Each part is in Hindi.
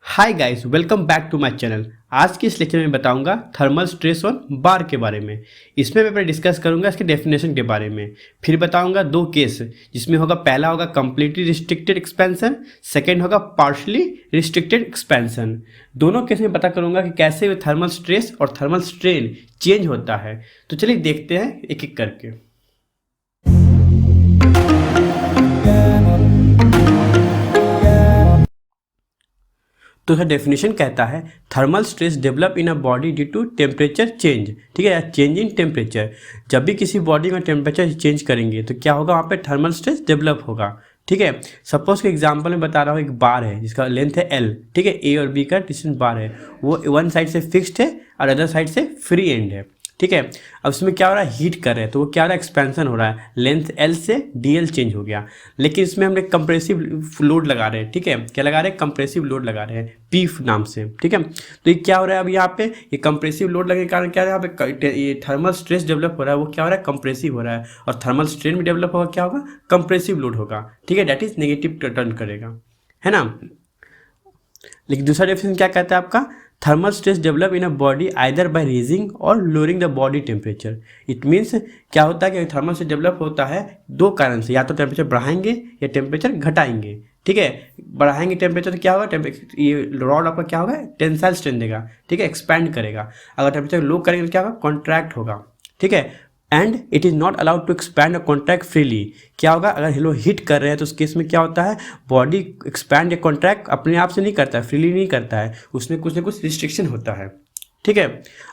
Hi guys, welcome back to my channel. आज के इस लेक्चर में बताऊंगा थर्मल स्ट्रेस ऑन बार के बारे में। इसमें मैं डिस्कस करूंगा इसके डेफिनेशन के बारे में। फिर बताऊंगा दो केस, जिसमें होगा पहला होगा कंप्लीटली रिस्ट्रिक्टेड एक्सपेंशन, सेकंड होगा पार्शली रिस्ट्रिक्टेड एक्सपेंशन। दोनों केस में पता करूंगा कि कैसे थर्मल स्ट्रेस और थर्मल स्ट्रेन चेंज होता है। तो चलिए देखते हैं एक एक करके। तो इसका डेफिनेशन कहता है thermal stress develop in a body due to temperature change. ठीक है, या चेंज इन टेम्परेचर। जब भी किसी बॉडी में टेम्परेचर चेंज करेंगे तो क्या होगा, वहाँ पे थर्मल स्ट्रेस डेवलप होगा। ठीक है, सपोज के एग्जांपल में बता रहा हूँ, एक बार है जिसका लेंथ है L। ठीक है, ए और बी का डिस्टेंस बार है, वो वन साइड से फिक्स्ड है और अदर साइड से फ्री एंड है। ठीक है, अब उसमें क्या हो रहा है, हीट कर रहे हैं, तो वो क्या हो रहा है, एक्सपेंशन हो रहा है, लेंथ L से DL चेंज हो गया। लेकिन इसमें हम एक कंप्रेसिव लोड लगा रहे हैं। ठीक है, क्या लगा रहे हैं, कंप्रेसिव लोड लगा रहे हैं P नाम से। ठीक है, तो ये क्या हो रहा है, अब यहाँ पे ये कंप्रेसिव लोड लगने के कारण क्या है, यहाँ पे ये थर्मल स्ट्रेस डेवलप हो रहा है, वो क्या हो रहा है, कंप्रेसिव हो रहा है। और थर्मल स्ट्रेन भी डेवलप होगा, क्या होगा, कंप्रेसिव लोड होगा। ठीक है, डेट इज नेगेटिव टर्न करेगा, है ना। लेकिन दूसरा डेफिनेशन क्या कहता है आपका, thermal stress develop in a body either by raising or lowering the body temperature. It means क्या होता है कि थर्मल स्ट्रेस डेवलप होता है दो कारण से, या तो टेम्परेचर बढ़ाएंगे या टेम्परेचर घटाएंगे। ठीक है, बढ़ाएंगे टेम्परेचर तो क्या होगा, ये रॉड आपका क्या होगा, टेंसाइल स्ट्रेन देगा। ठीक है, एक्सपैंड करेगा। अगर टेम्परेचर लो करेंगे तो क्या होगा, कॉन्ट्रैक्ट होगा। ठीक है, and it is not allowed to expand और कॉन्ट्रैक्ट फ्रीली। क्या होगा, अगर हिलो हीट कर रहे हैं तो उस केस में क्या होता है, बॉडी एक्सपैंड या कॉन्ट्रैक्ट अपने आप से नहीं करता है, फ्रीली नहीं करता है, उसमें कुछ ना कुछ रिस्ट्रिक्शन होता है। ठीक है,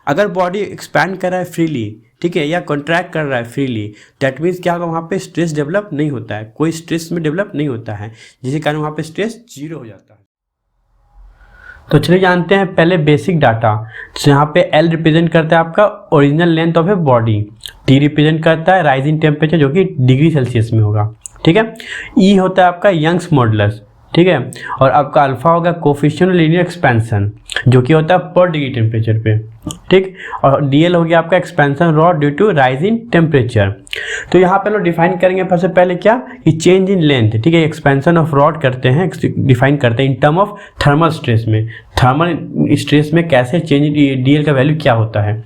अगर बॉडी एक्सपैंड कर रहा है फ्रीली, ठीक है, या कॉन्ट्रैक्ट कर रहा है फ्रीली, दैट मीन्स क्या होगा, वहाँ पे स्ट्रेस डेवलप नहीं होता है, कोई स्ट्रेस में डेवलप नहीं होता है, जिसके कारण वहाँ पे स्ट्रेस जीरो हो जाता है। तो चलिए जानते हैं पहले बेसिक डाटा। तो यहाँ पे L रिप्रेजेंट करता है आपका original length of a body, T represent करता है राइजिंग टेम्परेचर जो कि डिग्री सेल्सियस में होगा। ठीक है, E होता है आपका यंग्स मॉडुलस। ठीक है, और आपका अल्फा होगा कोफिशिएंट लीनियर एक्सपेंशन जो कि होता है पर डिग्री टेम्परेचर पे। ठीक, और DL हो गया आपका expansion rod due to rise in temperature. तो यहाँ पे लोग डिफाइन करेंगे सबसे पहले क्या, कि चेंज इन लेंथ। ठीक है, एक्सपेंशन ऑफ रॉड करते हैं, डिफाइन करते हैं in term of thermal stress में। थर्मल स्ट्रेस में कैसे चेंज, DL का वैल्यू क्या होता है।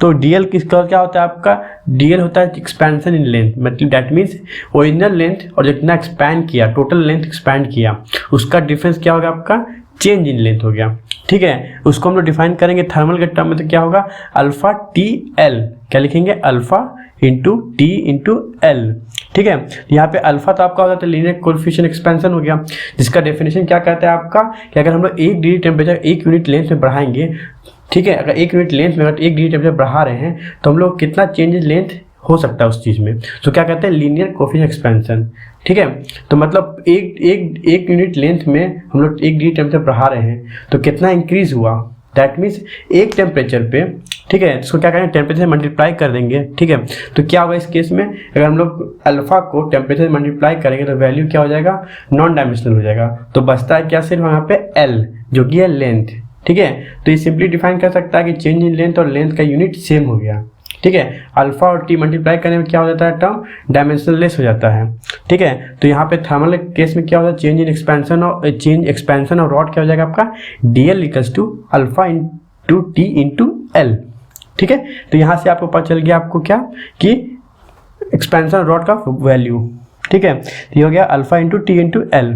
तो DL किसका क्या होता है आपका, DL होता है एक्सपेंशन इन लेंथ, मतलब दैट मीन्स ओरिजिनल लेंथ और जितना एक्सपैंड किया, टोटल लेंथ एक्सपैंड किया, उसका डिफरेंस क्या होगा आपका, चेंज इन लेंथ हो गया। ठीक है, उसको हम लोग डिफाइन करेंगे थर्मल के टर्म में, तो क्या होगा, अल्फा TL। क्या लिखेंगे, alpha into T into L। ठीक है, यहाँ पे अल्फा तो आपका होता है लीनियर कोएफिशिएंट एक्सपेंशन हो गया, जिसका डेफिनेशन क्या कहता है आपका, कि अगर हम लोग 1 डिग्री टेम्परेचर 1 यूनिट लेंथ में बढ़ाएंगे, ठीक है, अगर 1 यूनिट लेंथ में अगर 1 डिग्री टेम्परेचर बढ़ा रहे हैं तो हम लोग कितना चेंज इन लेंथ हो सकता है उस चीज़ में, तो क्या कहते हैं, लीनियर कोएफिशिएंट एक्सपेंशन। ठीक है, तो मतलब एक यूनिट लेंथ में हम लोग 1 डिग्री टेम्परेचर बढ़ा रहे हैं तो कितना इंक्रीज हुआ, दैट मीन्स एक टेम्परेचर पे। ठीक है, इसको क्या करेंगे, टेम्परेचर से मल्टीप्लाई कर देंगे। ठीक है, तो क्या होगा इस केस में, अगर हम लोग अल्फा को टेम्परेचर से मल्टीप्लाई करेंगे तो वैल्यू क्या हो जाएगा, नॉन डायमेंशनल हो जाएगा। तो बचता है क्या, सिर्फ यहाँ पे L जो कि है लेंथ। ठीक है, तो ये सिंपली डिफाइन कर सकता है कि चेंज इन लेंथ और लेंथ का यूनिट सेम हो गया। ठीक है, अल्फा और T मल्टीप्लाई करने में क्या हो जाता है, टर्म डायमेंशनलेस हो जाता है। ठीक है, तो यहाँ पे थर्मल केस में क्या होता है, चेंज इन एक्सपेंशन और रॉड क्या हो जाएगा आपका, DL equals to alpha into T into L। ठीक है, तो यहाँ से आपको पता चल गया आपको क्या, कि एक्सपेंशन रॉड का वैल्यू। ठीक है, तो ये हो गया alpha into T into L।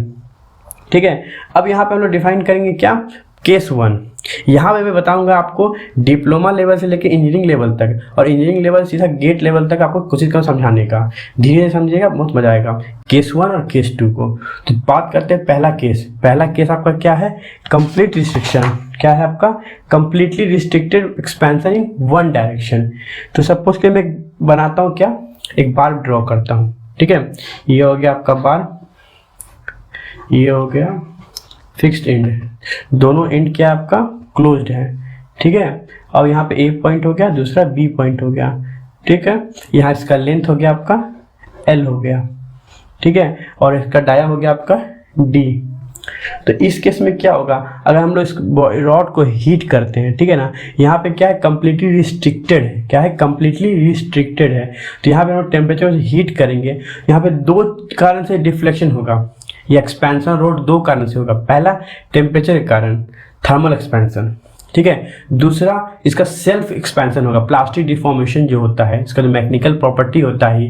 ठीक है, अब यहाँ पे हम लोग डिफाइन करेंगे क्या, केस 1। यहाँ पे मैं बताऊंगा आपको डिप्लोमा लेवल से लेकर इंजीनियरिंग लेवल तक, और इंजीनियरिंग लेवल सीधा गेट लेवल तक आपको कोशिश करूँ समझाने का, धीरे धीरे समझिएगा, बहुत मजा आएगा। केस 1 और केस 2 को तो बात करते हैं। पहला केस आपका क्या है, कंप्लीट रिस्ट्रिक्शन। क्या है आपका, completely restricted expansion in one direction. तो सपोज के मैं बनाता हूँ क्या, एक बार ड्रॉ करता हूँ। ठीक है, ये हो गया आपका बार, ये हो गया फिक्स्ड एंड, दोनों एंड क्या आपका क्लोज्ड है। ठीक है, और यहाँ पे A पॉइंट हो गया, दूसरा B पॉइंट हो गया। ठीक है, यहाँ इसका लेंथ हो गया आपका L हो गया। ठीक है, और इसका डाया हो गया आपका D। तो इस केस में क्या होगा, अगर हम लोग इस रॉड को हीट करते हैं, ठीक है ना, यहाँ पे क्या है, कंप्लीटली रिस्ट्रिक्टेड है। क्या है, कंप्लीटली रिस्ट्रिक्टेड है। तो यहाँ पे हम टेम्परेचर हीट करेंगे, यहाँ पे दो कारण से डिफ्लेक्शन होगा। ये एक्सपेंशन रोड दो कारण से होगा। पहला टेम्परेचर के कारण थर्मल एक्सपेंशन, ठीक है। दूसरा इसका सेल्फ एक्सपेंशन होगा, प्लास्टिक डिफॉर्मेशन जो होता है, इसका जो मैकेनिकल प्रॉपर्टी होता है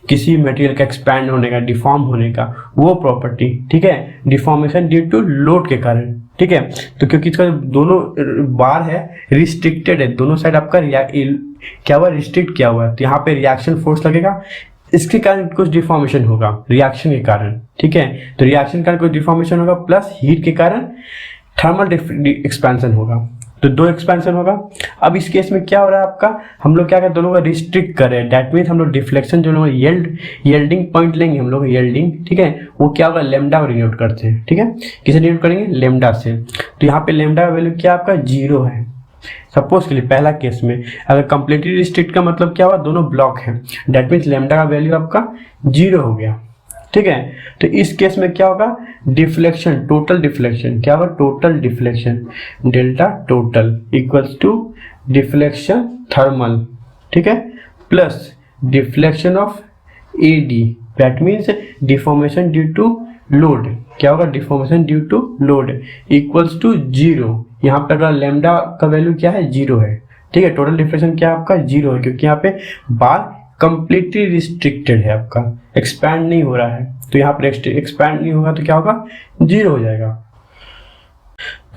किसी मटेरियल का एक्सपैंड होने का, डिफॉर्म होने का, वो प्रॉपर्टी, ठीक है, डिफॉर्मेशन ड्यू टू लोड के कारण, ठीक है। तो क्योंकि इसका दोनों बार है रिस्ट्रिक्टेड है, दोनों साइड आपका क्या हुआ, रिस्ट्रिक्ट किया हुआ है, तो यहाँ पे रिएक्शन फोर्स लगेगा, इसके कारण कुछ डिफॉर्मेशन होगा रिएक्शन के कारण, ठीक है। तो रिएक्शन के कारण कुछ डिफॉर्मेशन होगा प्लस हीट के कारण थर्मल एक्सपेंशन होगा, तो दो एक्सपेंशन होगा। अब इस केस में क्या हो रहा है आपका, हम लोग क्या करें, दोनों को रिस्ट्रिक्ट करें, दैट मीन्स हम लोग डिफ्लेक्शन जो लोग येल्डिंग पॉइंट लेंगे हम लोग, येल्डिंग, ठीक है, वो क्या होगा, लेमडा को डिनोट करते हैं, ठीक है। किसे डिनोट करेंगे, लेमडा से। तो यहाँ पे लेमडा का वैल्यू क्या आपका 0 है। सपोज के लिए पहला केस में अगर कंप्लीटली रिस्ट्रिक्ट का मतलब क्या हुआ, दोनों ब्लॉक है, दैट मीन्स लेमडा का वैल्यू आपका 0 हो गया, ठीक है। तो इस केस में क्या होगा, डिफ्लेक्शन, टोटल डिफ्लेक्शन क्या होगा, total deflection delta total equals to deflection thermal, ठीक है, plus deflection of AD, that means deformation due to load, क्या होगा, deformation due to load equals to 0। यहाँ पे अगर लेमडा का वैल्यू क्या है, 0 है, ठीक है। टोटल डिफ्लेक्शन क्या आपका 0 है, क्योंकि यहाँ पे बार कंप्लीटली रिस्ट्रिक्टेड है, आपका एक्सपैंड नहीं हो रहा है, तो यहाँ पर एक्सपैंड नहीं होगा तो क्या होगा, 0 हो जाएगा।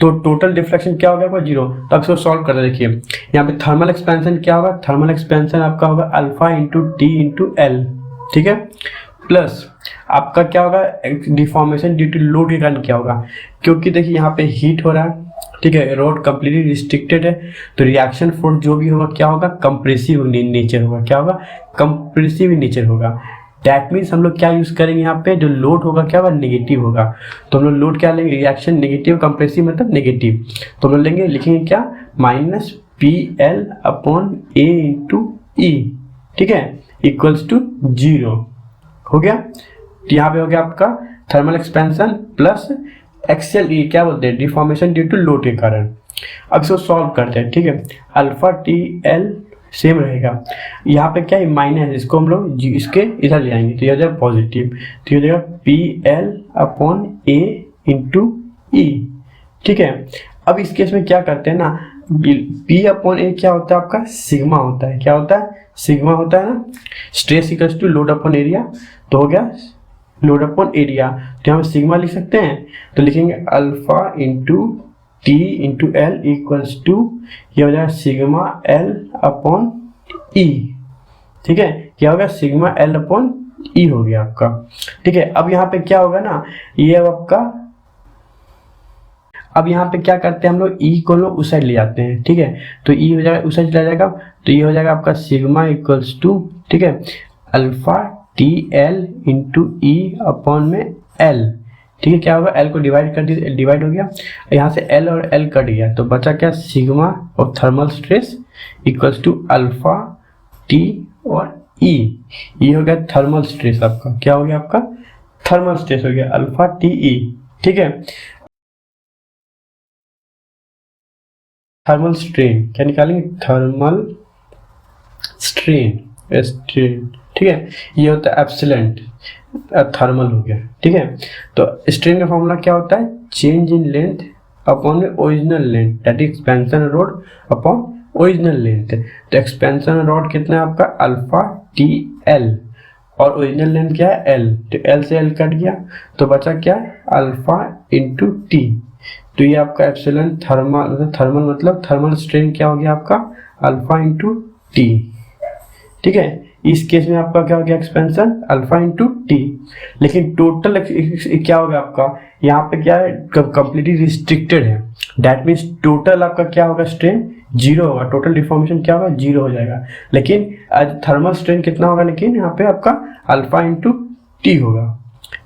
तो टोटल डिफ्लेक्शन क्या होगा आपका 0। तो अब इसको सॉल्व कर देखिए, यहाँ पे थर्मल एक्सपेंशन क्या होगा, थर्मल एक्सपेंशन आपका होगा alpha into T into L, ठीक है, प्लस आपका क्या होगा, डिफॉर्मेशन ड्यू टू लोड के कारण क्या होगा, क्योंकि देखिए यहाँ पे हीट हो रहा है, ठीक है, रोड कंप्लीटली रिस्ट्रिक्टेड है, तो रिएक्शन फोर्स जो भी होगा क्या होगा, कंप्रेसिव नेचर होगा, क्या होगा, कंप्रेसिव नेचर होगा। दैट मीन्स हम लोग क्या यूज करेंगे, यहाँ पे जो लोड होगा क्या होगा, नेगेटिव होगा, तो हम लोग लोड क्या लेंगे, रिएक्शन नेगेटिव, कंप्रेसिव मतलब नेगेटिव, तो हम लोग लेंगे, लिखेंगे क्या, माइनस पी एल अपॉन ए इंटू ई, ठीक है, इक्वल्स टू 0 हो गया। तो यहाँ पे हो गया आपका थर्मल एक्सपेंशन प्लस एक्सेल ई, क्या बोलते हैं, डिफॉर्मेशन ड्यू टू लोड के कारण। अब इसको सॉल्व करते हैं, ठीक है, अल्फा टी एल सेम रहेगा, यहाँ पे क्या है माइनस, इसको हम लोग इसके इधर ले आएंगे, तो ये हो जाएगा पॉजिटिव, तो ये हो जाएगा पी एल अपॉन ए इंटू ई, ठीक है। अब इस केस में क्या करते हैं ना, पी अपॉन ए क्या होता है आपका, सिग्मा होता है, क्या होता है, सिग्मा होता है ना, stress equals to load upon area, तो हो गया लोड अपॉन एरिया, तो यहाँ पे सिग्मा लिख सकते हैं, तो लिखेंगे alpha into T into L equals to, ये हो जाएगा सिग्मा एल अपॉन ई, ठीक है, क्या होगा, सिग्मा एल अपॉन ई हो गया आपका, ठीक है। अब यहाँ पे क्या होगा ना, ये आपका, अब यहाँ पे क्या करते हैं हम लोग, ई को लोग उस साइड ले जाते हैं, ठीक है, तो ई हो जाएगा उस साइड चला जाएगा, तो ये हो जाएगा आपका सिग्मा इक्वल्स टू, ठीक है, अल्फा टी एल इंटू ई अपॉन में एल, ठीक है, क्या होगा, एल को डिवाइड कर दिया, डिवाइड हो गया, यहाँ से एल और एल कट गया, तो बचा क्या, सिग्मा और thermal stress equals to alpha T और ई, ये हो गया थर्मल स्ट्रेस आपका, क्या हो गया आपका, थर्मल स्ट्रेस हो गया अल्फा टी ई, ठीक है। थर्मल स्ट्रेन क्या निकालेंगे, थर्मल स्ट्रेन, स्ट्रेन, ठीक है, ये होता है एप्सिलेंट, थर्मल हो गया, ठीक है। तो स्ट्रेन का फॉर्मूला क्या होता है, change in length upon original length, that is expansion rod upon original length. तो एक्सपेंशन रॉड कितना है आपका, अल्फा टी एल, और ओरिजिनल लेंथ क्या है, एल, तो एल से एल कट गया, तो बचा क्या, अल्फा इंटू टी, तो ये आपका एप्सिलॉन थर्मल मतलब थर्मल स्ट्रेन क्या हो गया आपका, अल्फा इंटू टी, ठीक है। इस केस में आपका क्या हो गया, एक्सपेंशन अल्फा इंटू टी, लेकिन टोटल क्या होगा आपका, यहाँ पे क्या है, कंप्लीटली रिस्ट्रिक्टेड है, दैट मीन्स टोटल आपका क्या होगा, स्ट्रेन 0 होगा, टोटल डिफॉर्मेशन क्या होगा, 0 हो जाएगा, लेकिन थर्मल स्ट्रेन कितना होगा, लेकिन यहाँ पे आपका अल्फा इंटू टी होगा,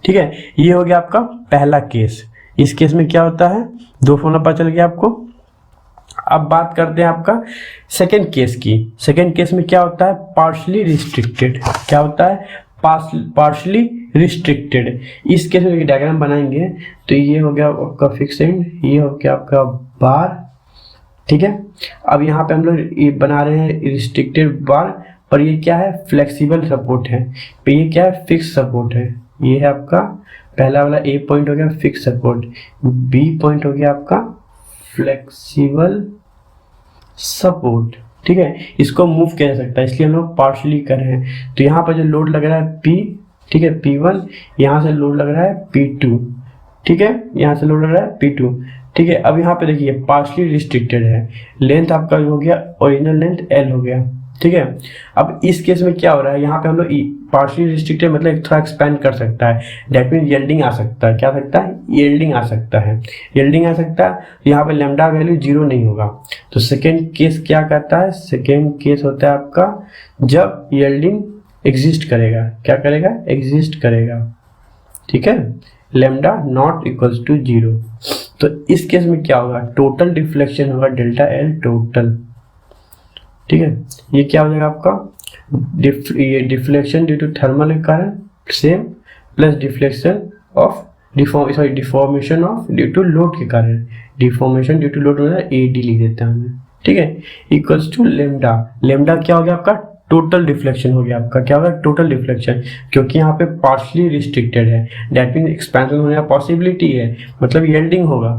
ठीक है। ये हो गया आपका पहला केस। इस केस में क्या होता है, दो फॉर्मूला पता चल गया आपको। अब बात करते हैं आपका सेकेंड केस की। सेकेंड केस में क्या होता है, पार्शली रिस्ट्रिक्टेड, क्या होता है, पार्शली रिस्ट्रिक्टेड। इस केस में डायग्राम बनाएंगे, तो ये हो गया आपका फिक्स एंड, ये हो गया आपका बार, ठीक है। अब यहाँ पे हम लोग ये बना रहे हैं रिस्ट्रिक्टेड बार, पर ये क्या है, फ्लेक्सिबल सपोर्ट है, तो ये क्या है, फिक्स सपोर्ट है, ये है आपका पहला वाला ए पॉइंट हो गया फिक्स सपोर्ट, बी पॉइंट हो गया आपका फ्लेक्सिबल सपोर्ट, ठीक है। इसको मूव किया जा सकता है, इसलिए हम लोग पार्शली कर रहे हैं। तो यहाँ पर जो लोड लग रहा है P, ठीक है, P1, यहाँ से लोड लग रहा है P2, ठीक है, यहाँ से लोड लग रहा है P2, ठीक है। अब यहाँ पे देखिए पार्शली रिस्ट्रिक्टेड है, लेंथ आपका हो गया ओरिजिनल लेंथ L हो गया, ठीक है। अब इस केस में क्या हो रहा है, यहाँ पे हम लोग पार्शली रिस्ट्रिक्टेड मतलब थोड़ा एक्सपेंड कर सकता है, डेट मीन यील्डिंग आ सकता है, क्या आ सकता है, यील्डिंग आ सकता है, यील्डिंग आ सकता है। यहाँ पे लैम्डा वैल्यू 0 नहीं होगा। तो सेकेंड केस क्या करता है, सेकेंड केस होता है आपका जब यील्डिंग एग्जिस्ट करेगा, क्या करेगा, एग्जिस्ट करेगा, ठीक है, लैम्डा नॉट इक्वल्स टू 0। तो इस केस में क्या होगा, टोटल डिफ्लेक्शन होगा डेल्टा एल टोटल, ठीक है। ये क्या हो जाएगा आपका deflection due to thermal current same plus deflection of deformation of due to load के कारण, डिफॉर्मेशन ड्यू टू लोड मतलब AD लिख देते हैं हमें, ठीक है, इक्वल्स टू लेमडा। लेमडा क्या हो गया आपका, टोटल डिफ्लेक्शन हो गया आपका, क्या होगा, टोटल डिफ्लेक्शन, क्योंकि यहाँ पे पार्शली रिस्ट्रिक्टेड है, डेट मीन एक्सपेंशन होने का पॉसिबिलिटी है, मतलब यील्डिंग होगा,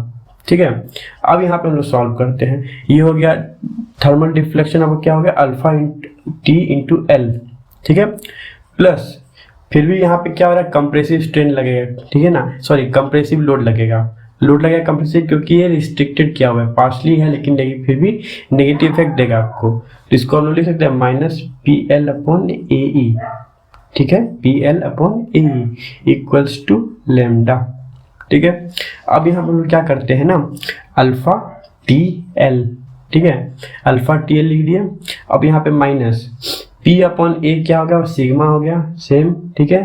ठीक है। अब यहाँ पे हम लोग सॉल्व करते हैं, ये हो गया थर्मल डिफ्लेक्शन, अब क्या हो गया अल्फा T इंटू L, ठीक है, प्लस फिर भी यहाँ पे क्या हो रहा है, कंप्रेसिव स्ट्रेन लगेगा, ठीक है ना, सॉरी कंप्रेसिव लोड लगेगा, लोड लगेगा कंप्रेसिव, क्योंकि ये रिस्ट्रिक्टेड किया हुआ है, पार्शली है लेकिन फिर भी नेगेटिव इफेक्ट देगा आपको। तो इसको हम लोग लिख सकते हैं माइनस PL अपॉन AE, ठीक है, PL upon AE equals to lambda, ठीक है। अब यहाँ पर हम लोग क्या करते हैं ना, अल्फा TL, ठीक है, अल्फा TL लिख दिया। अब यहाँ पे माइनस P अपॉन A क्या हो गया, सिग्मा हो गया सेम, ठीक है,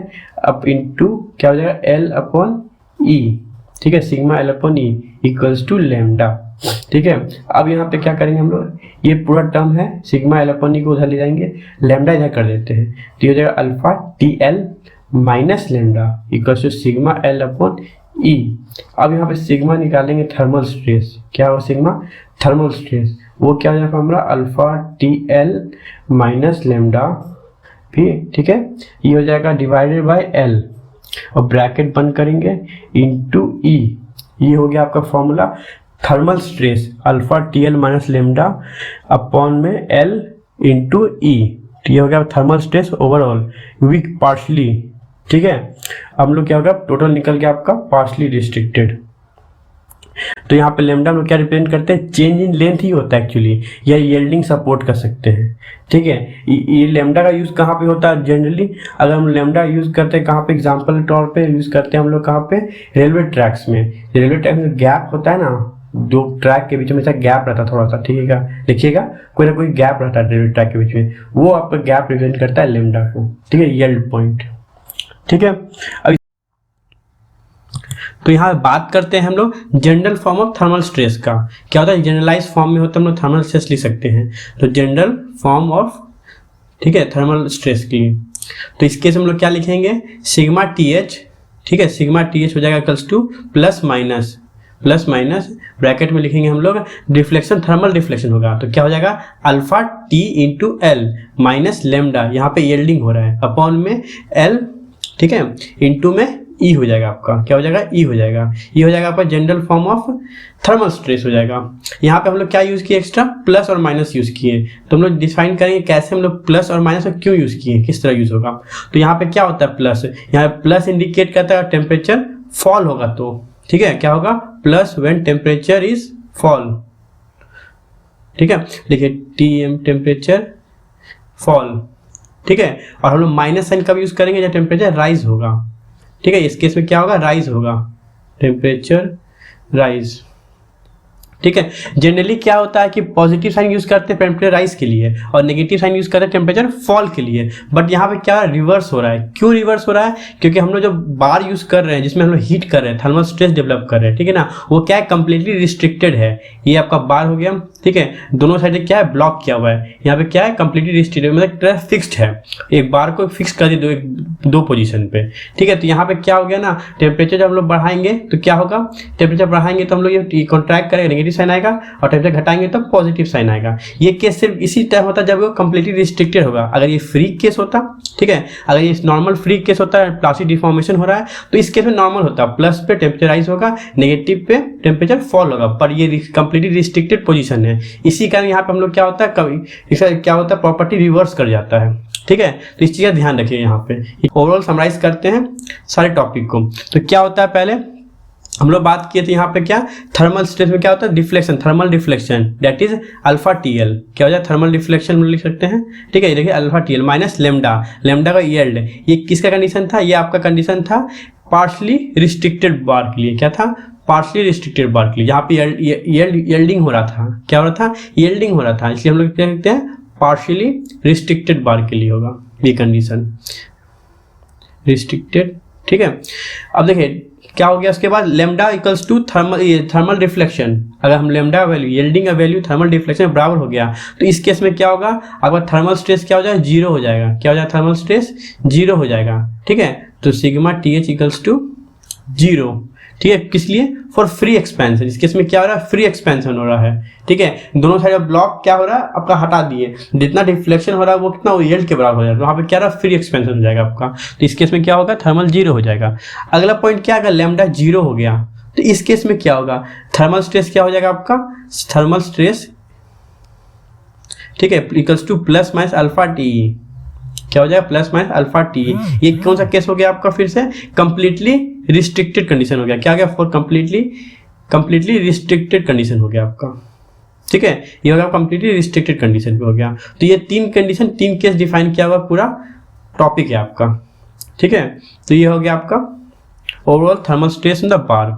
अब इंटू क्या हो जाएगा L अपॉन E, ठीक है, sigma L upon E equals to lambda, ठीक है। अब यहाँ पे क्या करेंगे हम लोग, ये पूरा टर्म है, सिग्मा L अपॉन E को उधर ले जाएंगे, लेमडा इधर कर देते हैं, तो ये हो जाएगा alpha TL minus lambda equals to sigma L upon E। अब यहाँ पे सिग्मा निकालेंगे थर्मल स्ट्रेस, क्या होगा सिग्मा थर्मल स्ट्रेस, वो क्या हो जाएगा हमारा अल्फा TL माइनस लेमडा फिर, ठीक है, ये हो जाएगा डिवाइडेड बाय L और ब्रैकेट बंद करेंगे इंटू E। ये हो गया आपका formula, thermal stress alpha TL minus lambda upon में L इंटू E, ये हो गया thermal stress overall weak partially, ठीक है। अब हम लोग क्या होगा, टोटल निकल गया आपका पार्शली रिस्ट्रिक्टेड। तो यहाँ पे लेमडा हम लोग क्या रिप्रेजेंट करते हैं, चेंज इन लेंथ ही होता है एक्चुअली, या यील्डिंग सपोर्ट कर सकते हैं, ठीक है। ये लेमडा का यूज कहाँ पे होता है जनरली, अगर हम लेमडा यूज करते हैं कहाँ पे, एग्जांपल के तौर पे यूज करते हैं हम लोग कहाँ पे, रेलवे ट्रैक्स में। रेलवे ट्रैक में गैप होता है ना, दो ट्रैक के बीच में ऐसा गैप रहता है थोड़ा सा, ठीक है, देखिएगा कोई ना कोई गैप रहता है रेलवे ट्रैक के बीच में, वो आपका गैप रिप्रेजेंट करता है लेमडा को, ठीक है, यील्ड पॉइंट, ठीक है। अब तो यहाँ बात करते हैं हम लोग general form of thermal stress का, क्या होता है, जनरलाइज फॉर्म में होता है हम लोग थर्मल स्ट्रेस लिख सकते हैं। तो जनरल फॉर्म ऑफ, ठीक है, थर्मल स्ट्रेस के लिए, तो इस केस हम लोग क्या लिखेंगे, सिग्मा TH, ठीक है, सिग्मा TH हो जाएगा equals two plus minus bracket में लिखेंगे हम लोग डिफ्लेक्शन, थर्मल डिफ्लेक्शन होगा, तो क्या हो जाएगा alpha T into L minus lambda, यहाँ पे यील्डिंग हो रहा है, अपॉन में L, ठीक है, इंटू में E हो जाएगा आपका, क्या हो जाएगा, E हो जाएगा, ये हो जाएगा आपका general form of thermal stress हो जाएगा। यहाँ पे हम लोग क्या यूज किए, एक्स्ट्रा प्लस और माइनस यूज किए, तो हम लोग डिफाइन करेंगे कैसे हम लोग प्लस और माइनस और क्यों यूज किए, किस तरह यूज होगा। तो यहाँ पे क्या होता है प्लस, यहाँ प्लस इंडिकेट करता है टेम्परेचर फॉल होगा, तो ठीक है, क्या होगा, plus when temperature is fall, ठीक है, देखिए TM टेम्परेचर फॉल, ठीक है, और हम लोग माइनस साइन कब यूज करेंगे, जब टेम्परेचर राइज होगा, ठीक है, इस केस में क्या होगा, राइज होगा, टेम्परेचर राइज, ठीक है। जनरली क्या होता है कि पॉजिटिव साइन यूज करते हैं टेम्परेचर राइज के लिए और नेगेटिव साइन यूज करते हैं टेम्परेचर फॉल के लिए, बट यहाँ पे क्या रिवर्स हो रहा है, क्यों रिवर्स हो रहा है, क्योंकि हम लोग जो बार यूज कर रहे हैं जिसमें हम लोग हीट कर रहे हैं, थर्मल स्ट्रेस डेवलप कर रहे हैं, ठीक है ना, वो क्या है, कंप्लीटली रिस्ट्रिक्टेड है। ये आपका बार हो गया ठीक है, दोनों साइड क्या है, ब्लॉक किया हुआ है। यहाँ पे क्या है, कंप्लीटली रिस्ट्रिक्टेड, मतलब फिक्स्ड है, एक बार को फिक्स कर दिए दो पोजीशन पे, ठीक है। तो यहाँ पे क्या हो गया ना, टेम्परेचर जब हम लोग बढ़ाएंगे तो क्या होगा, टेम्परेचर बढ़ाएंगे तो हम लोग ये कॉन्ट्रैक्ट करेंगे, नेगेटिव साइन आएगा, और टेम्परेचर घटाएंगे तो पॉजिटिव साइन आएगा। ये केस सिर्फ इसी टाइम होता है जब वो कंप्लीटली रिस्ट्रिक्टेड होगा। अगर ये फ्री केस होता, ठीक है, अगर ये नॉर्मल फ्री केस होता है, प्लास्टिक डिफॉर्मेशन हो रहा है, तो इस केस में नॉर्मल होता है, प्लस पे टेम्परेचर राइज होगा, नेगेटिव पे टेम्परेचर फॉल होगा, पर ये कंप्लीटली रिस्ट्रिक्टेड पोजीशन है। इसी कारण यहाँ पे हम लोग क्या होता है, इसका क्या होता है, प्रॉपर्टी रिवर्स कर जाता है, ठीक है। तो इस चीज़ का ध्यान रखिए। यहाँ पे ओवरऑल समराइज करते हैं सारे टॉपिक को। तो क्या होता है, पहले हम लोग बात किए थे यहाँ पे क्या, थर्मल स्ट्रेस में क्या होता है, deflection, thermal deflection, that is alpha TL. क्या हो जाए, थर्मल डिफ्लेक्शन में लिख सकते हैं, ठीक है। देखिए alpha TL minus lambda, lambda का यील्ड, ये किसका कंडीशन था, ये आपका कंडीशन था पार्शली रिस्ट्रिक्टेड बार के लिए। क्या था, पार्शली रिस्ट्रिक्टेड बार के लिए, यहाँ पे यील्डिंग हो रहा था, क्या हो रहा था, यील्डिंग हो रहा था, इसलिए हम लोग क्या कहते हैं, पार्शियली रिस्ट्रिक्टेड बार के लिए होगा ये कंडीशन, रिस्ट्रिक्टेड, ठीक है। अब देखिए क्या हो गया, उसके बाद lambda equals to thermal reflection. अगर हम लेमडा वैल्यू, यील्डिंग का वैल्यू थर्मल रिफ्लेक्शन बराबर हो गया, तो इस केस में क्या होगा, अगर थर्मल स्ट्रेस क्या हो जाएगा, जीरो हो जाएगा। क्या हो जाएगा, थर्मल स्ट्रेस जीरो हो जाएगा, ठीक है। तो sigma T H equals to zero, ठीक है। किस लिए, फॉर फ्री एक्सपेंशन। इस केस में क्या हो रहा है, फ्री एक्सपेंशन हो रहा है, ठीक है। दोनों साइड ब्लॉक क्या हो रहा है आपका, हटा दिए, जितना डिफ्लेक्शन हो रहा है वो कितना, वो यील्ड के बराबर हो जाएगा, तो वहाँ पे क्या रहा, फ्री एक्सपेंशन हो जाएगा आपका। तो इस केस में क्या होगा, थर्मल जीरो हो जाएगा। अगला पॉइंट क्या, अगर लैम्डा जीरो हो गया तो इस केस में क्या होगा, थर्मल स्ट्रेस क्या हो जाएगा आपका, थर्मल स्ट्रेस, ठीक है, equals two plus minus alpha T. क्या हो जाएगा, प्लस माइनस अल्फा टी। ये कौन सा केस हो गया आपका, फिर से कंप्लीटली रिस्ट्रिक्टेड कंडीशन हो गया। क्या हो गया, फॉर कंप्लीटली रिस्ट्रिक्टेड कंडीशन हो गया आपका, ठीक है। ये हो गया कंप्लीटली रिस्ट्रिक्टेड कंडीशन पे हो गया। तो ये तीन कंडीशन, तीन केस डिफाइन किया हुआ पूरा टॉपिक है आपका, ठीक है। तो ये हो गया आपका overall thermal stress in the bar.